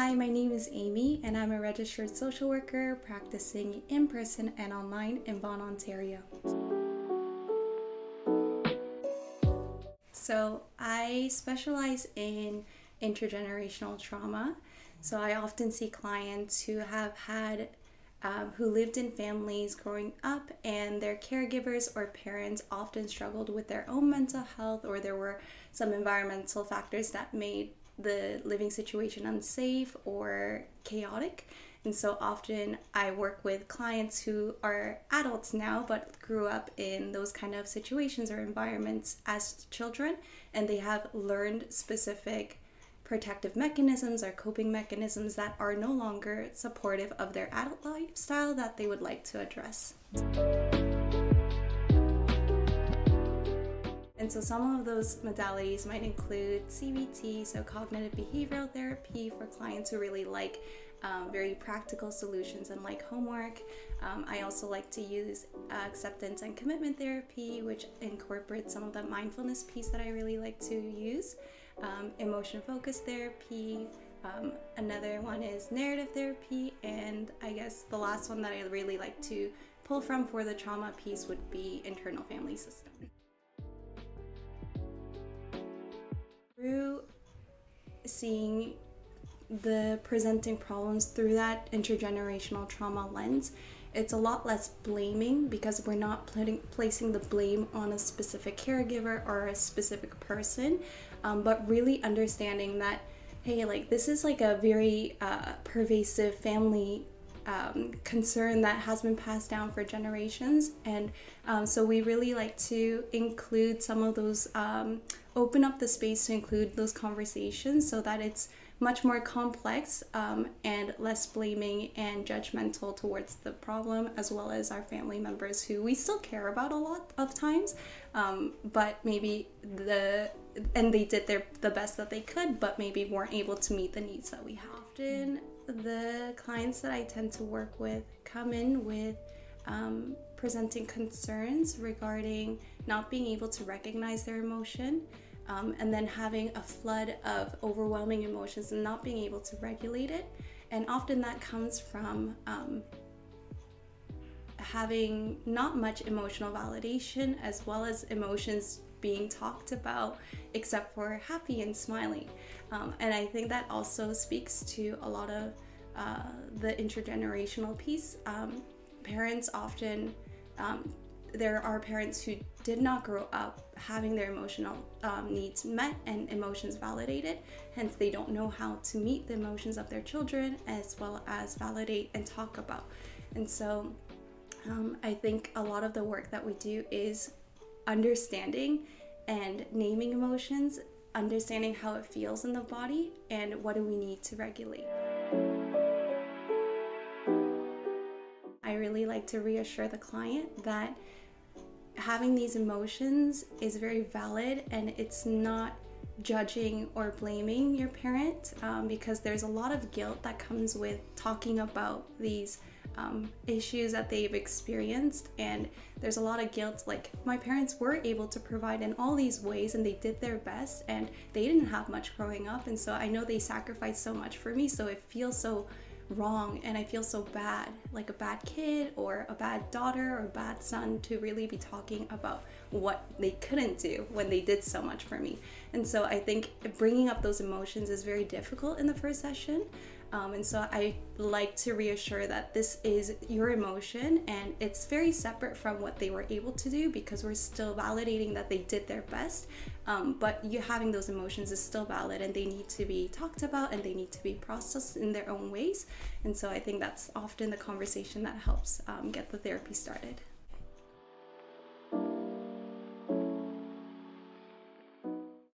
Hi, my name is Amy, and I'm a registered social worker practicing in person and online in Vaughan, Ontario. So, I specialize in intergenerational trauma. So, I often see clients who have who lived in families growing up, and their caregivers or parents often struggled with their own mental health, or there were some environmental factors that made the living situation unsafe or chaotic. And so often I work with clients who are adults now but grew up in those kind of situations or environments as children, and they have learned specific protective mechanisms or coping mechanisms that are no longer supportive of their adult lifestyle that they would like to address. And so some of those modalities might include CBT, so cognitive behavioral therapy, for clients who really like very practical solutions and like homework. I also like to use acceptance and commitment therapy, which incorporates some of the mindfulness piece that I really like to use. Emotion focused therapy. Another one is narrative therapy, and I guess the last one that I really like to pull from for the trauma piece would be internal family system. Through seeing the presenting problems through that intergenerational trauma lens, it's a lot less blaming because we're not placing the blame on a specific caregiver or a specific person, but really understanding that, hey, like this is like a very pervasive family concern that has been passed down for generations, and so we really like to include some of those, open up the space to include those conversations so that it's much more complex and less blaming and judgmental towards the problem, as well as our family members who we still care about a lot of times, but maybe they did the best that they could, but maybe weren't able to meet the needs that we have. Often the clients that I tend to work with come in with presenting concerns regarding not being able to recognize their emotion, and then having a flood of overwhelming emotions and not being able to regulate it. And often that comes from having not much emotional validation, as well as emotions being talked about except for happy and smiling. And I think that also speaks to a lot of the intergenerational piece. Parents often, there are parents who did not grow up having their emotional needs met and emotions validated, hence they don't know how to meet the emotions of their children as well as validate and talk about. And so I think a lot of the work that we do is understanding and naming emotions, understanding how it feels in the body, and what do we need to regulate. I really like to reassure the client that having these emotions is very valid, and it's not judging or blaming your parent, because there's a lot of guilt that comes with talking about these issues that they've experienced, and there's a lot of guilt, like my parents were able to provide in all these ways and they did their best and they didn't have much growing up, and so I know they sacrificed so much for me, so it feels so wrong and I feel so bad, like a bad kid or a bad daughter or a bad son, to really be talking about what they couldn't do when they did so much for me. And so I think bringing up those emotions is very difficult in the first session, and so I like to reassure that this is your emotion and it's very separate from what they were able to do, because we're still validating that they did their best, but you having those emotions is still valid and they need to be talked about and they need to be processed in their own ways. And so I think that's often the conversation that helps get the therapy started.